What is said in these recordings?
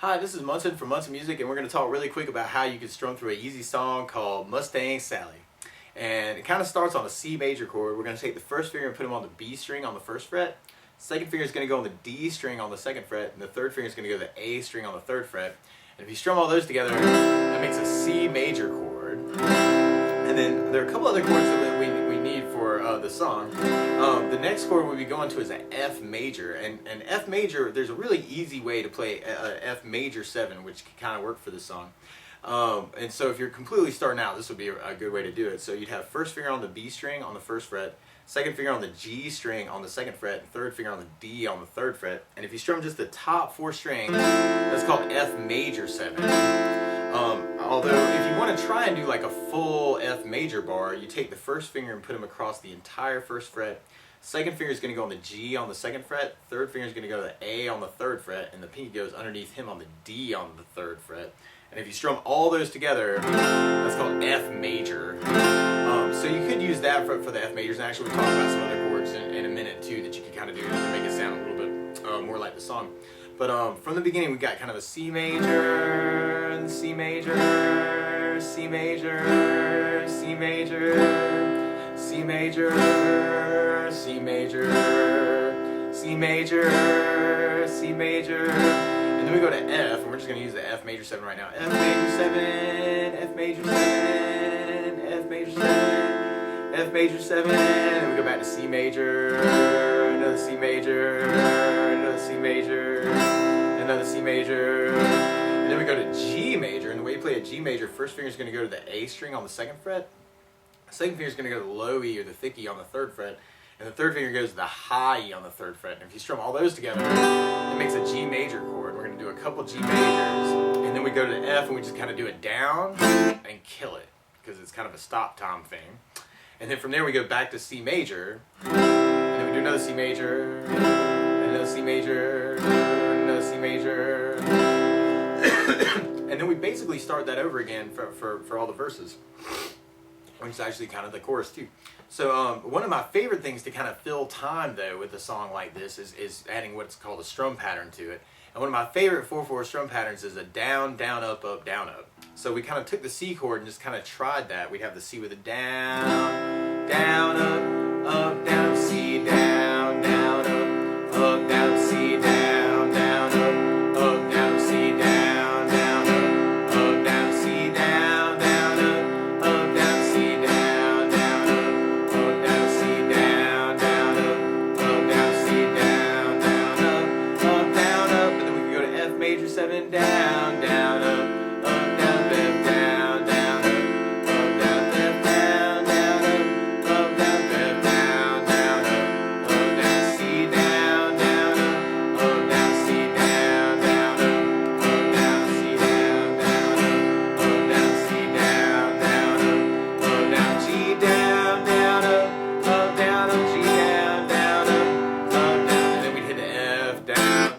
Hi, this is Munson from Munson Music, and we're going to talk really quick about how you can strum through an easy song called Mustang Sally. And it kind of starts on a C major chord. We're going to take the first finger and put them on the B string on the first fret. Second finger is going to go on the D string on the second fret, and the third finger is going to go to the A string on the third fret. And if you strum all those together, that makes a C major chord. And then there are a couple other chords that we need for the song. The next chord we'll be going to is an F major, and F major, there's a really easy way to play F major 7, which can kind of work for this song. And so if you're completely starting out, this would be a good way to do it. So you'd have first finger on the B string on the first fret, second finger on the G string on the second fret, and third finger on the D on the third fret. And if you strum just the top 4 strings, that's called F major 7. Although if you want to try and do like a full F major bar, you take the first finger and put them across the entire first fret. Second finger is going to go on the G on the second fret, third finger is going to go to the A on the third fret, and the pinky goes underneath him on the D on the third fret. And if you strum all those together, that's called F major. So you could use that for the F majors, and actually we'll talk about some other chords in a minute too that you can kind of do to make it sound a little bit more like the song. But from the beginning we got kind of a C major, and C major, C major, C major, C major, C major, C major, C major, and then we go to F, and we're just going to use the F major 7 right now. F major 7, F major 7, F major 7, F major 7, and we go back to C major, another C major, another C major, another C major, and then we go to G major. And the way you play a G major, first finger is going to go to the A string on the second fret, second finger is going to go to the low E or the thick E on the third fret, and the third finger goes to the high E on the third fret. And if you strum all those together, it makes a G major chord. We're going to do a couple G majors, and then we go to the F and we just kind of do it down and kill it, because it's kind of a stop time thing. And then from there we go back to C major, and then we do another C major, another C major, another C major, and then we basically start that over again for all the verses, which is actually kind of the chorus too. So one of my favorite things to kind of fill time though with a song like this is adding what's called a strum pattern to it. And one of my favorite 4/4 strum patterns is a down, down, up, up, down, up. So we kind of took the C chord and just kind of tried that. We'd have the C with a down, down, up, down, C, down, down, up, down, C, down, down, up, down, C, down, down, up, down, C, down, down, up, down, C, down, down, up, down, C, down, down, up, down, C, down, down, up, down, up, and then we can go to F major 7, down, down, up, down, left, down, down, up, down, left, down, down, up, down, left, down, down, up, down, C, down, down, up, down, C, down, down, up, down, C, down, down, down, C, down, down, down, G, down, down, down, G, down, down, down, and then we'd hit the F down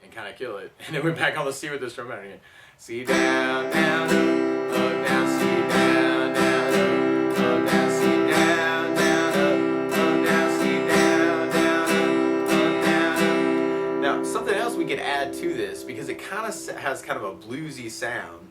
and kind of kill it. And then we're back on the C with the strum pattern again. C down, down, down, C down, down, down, C down, down, down, C down, down, down. Now, something else we could add to this, because it kind of has kind of a bluesy sound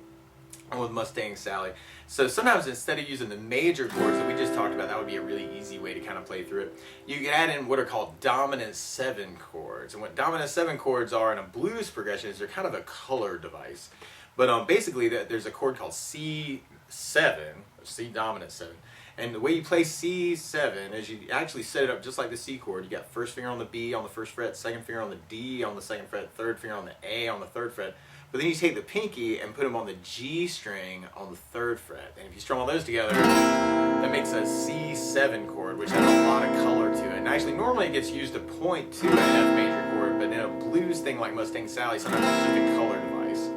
with Mustang Sally. So sometimes instead of using the major chords that we just talked about, that would be a really easy way to kind of play through it. You can add in what are called dominant 7 chords. And what dominant 7 chords are in a blues progression is they're kind of a color device. But basically there's a chord called C7, or C dominant 7. And the way you play C7 is you actually set it up just like the C chord. You got first finger on the B on the first fret, second finger on the D on the second fret, third finger on the A on the third fret. But then you take the pinky and put them on the G string on the third fret. And if you strum all those together, that makes a C7 chord, which has a lot of color to it. And actually, normally it gets used to point to an F major chord, but in a blues thing like Mustang Sally, sometimes it's just a color device.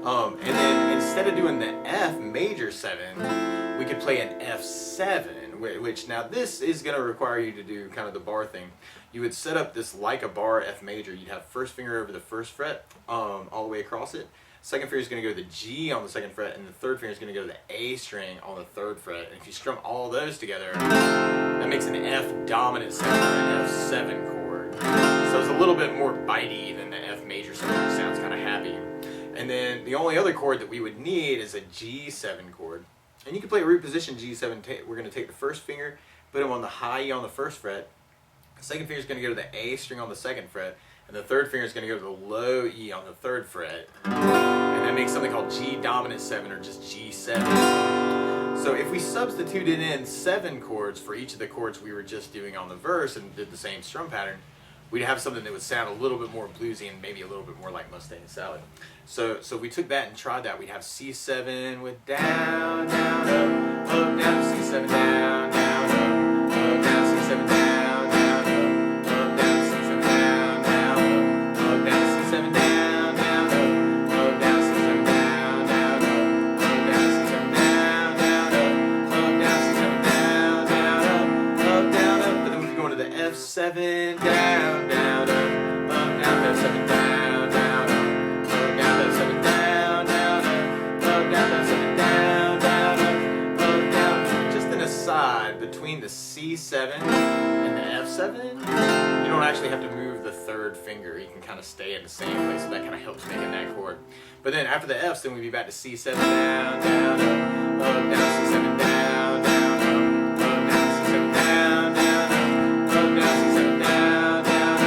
And then instead of doing the F major 7, we could play an F7, which now this is going to require you to do kind of the bar thing. You would set up this like a bar F major. You'd have first finger over the first fret all the way across it. Second finger is going to go to the G on the second fret, and the third finger is going to go to the A string on the third fret. And if you strum all those together, that makes an F dominant 7, an F7 chord. So it's a little bit more bitey than the F major 7. It sounds kind of happy. And then the only other chord that we would need is a G7 chord. And you can play a root position G7. We're going to take the first finger, put them on the high E on the first fret. The second finger is going to go to the A string on the second fret. And the third finger is going to go to the low E on the third fret. And that makes something called G dominant 7 or just G7. So if we substituted in 7 chords for each of the chords we were just doing on the verse and did the same strum pattern, we'd have something that would sound a little bit more bluesy and maybe a little bit more like Mustang Sally. So we took that and tried that. We'd have C7 with down, down, up, down, C7, down, down, up, down, C7, down, down, up, down, C7, down, down, up, down, C7, down, down, up, down, C7, down, down, up, down, C7, down, down, up, down, C7, down, down, up, down, up. But then we'd go into the F7, down, down, up, down, F7, down. Between the C7 and the F7, you don't actually have to move the third finger. You can kind of stay in the same place, so that kind of helps making that chord. But then after the Fs, then we'd be back to C7, down, down, up, down, C7, down, down, up, down, C7, down, down, up, down, C7, down, down,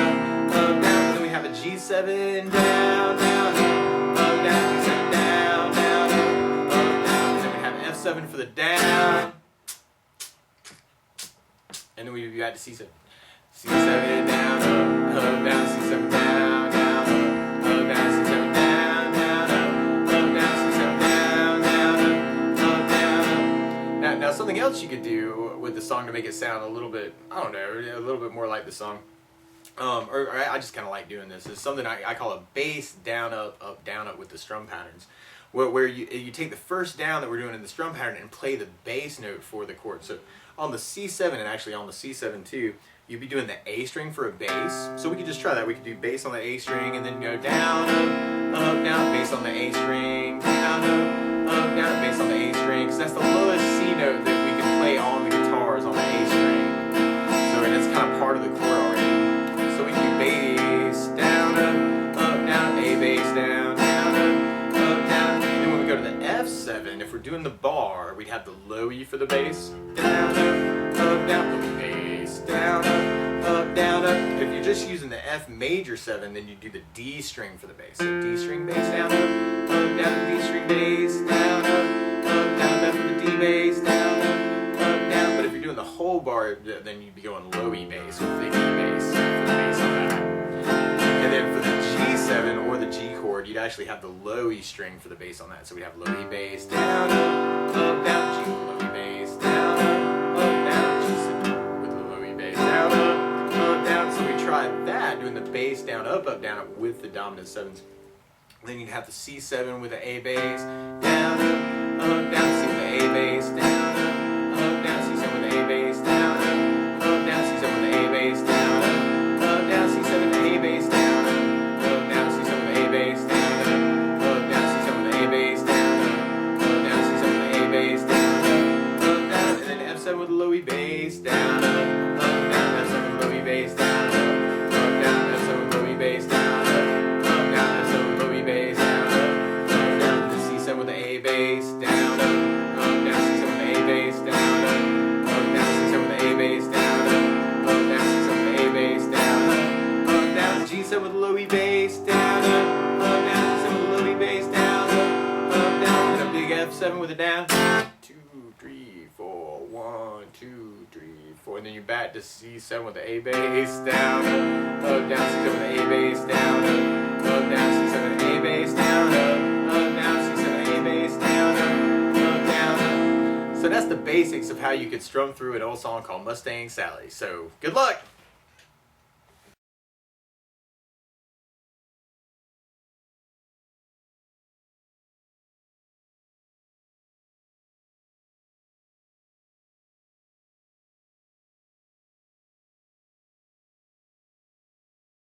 up, down. And then we have a G7, down, down, up, down, G7, down, down, up, down. And then we have F7 for the down. And then we'd be back to C7. C7 down, up, down, C7 down, down, up, down, C7 down, down, up, down, C7 down, down, up, down. Now something else you could do with the song to make it sound a little bit, I don't know, a little bit more like the song, or I just kind of like doing this. It's something I call a bass down, up, down, up with the strum patterns. Where you take the first down that we're doing in the strum pattern and play the bass note for the chord. So on the C7 and actually on the C7 too, you'd be doing the A string for a bass. So we could just try that. We could do bass on the A string and then go down, up, down, bass on the A string, down, up, down, bass on the A string. Because that's the lowest C note that we can play on the guitars on the A string. So and it's kind of part of the chord already. So we can do bass, down, up, down, A bass, down, down, up, down. And then when we go to the F7, if we're doing the bar, we'd have the low E for the bass, down, up, down, low bass, down, down, up. If you're just using the F major 7, then you do the D string for the bass. So D string bass, down, down, D string bass, down, down, for the D bass, down, down. But if you're doing the whole bar, then you'd be going low E bass with the E bass for the bass on that. And then for the G7 or the G chord, you'd actually have the low E string for the bass on that. So we'd have low E bass, down, down, G, low E bass, down, down, G7 with the low E bass, down, down. So we tried that, doing the bass down, up, down, up with the dominant 7s. Then you'd have the C7 with the A bass, down, down, C with the A bass, down, down, C7 with the A bass, down, down, C7 with the A bass, down, down, C7 with the A bass, down, down, C7 with the A bass, down, down, C7 with the A bass, down, down, C7 with the A bass, down, down, and then F7 with the low E bass, down, down, F7 with the low E bass, down, down, F7 with the low E bass, down, down, F7 with the low E bass, down, down, the C7 with the A bass, down, down, C7 with the A bass, down, down, C7 with the A bass, down, down, C7 with the A bass, down, down, G7 with the low E bass, down, down, G7 with the low E bass, down, down, and a big F7 with a down. 2, 3, 4, 1, 2, 3, 4, and then you're back to C7 with the A bass, down, down, C7 with the A bass, down, down, C7 with the A bass, down, down, C7 with the A bass, down, down. So that's the basics of how you could strum through an old song called Mustang Sally. So good luck!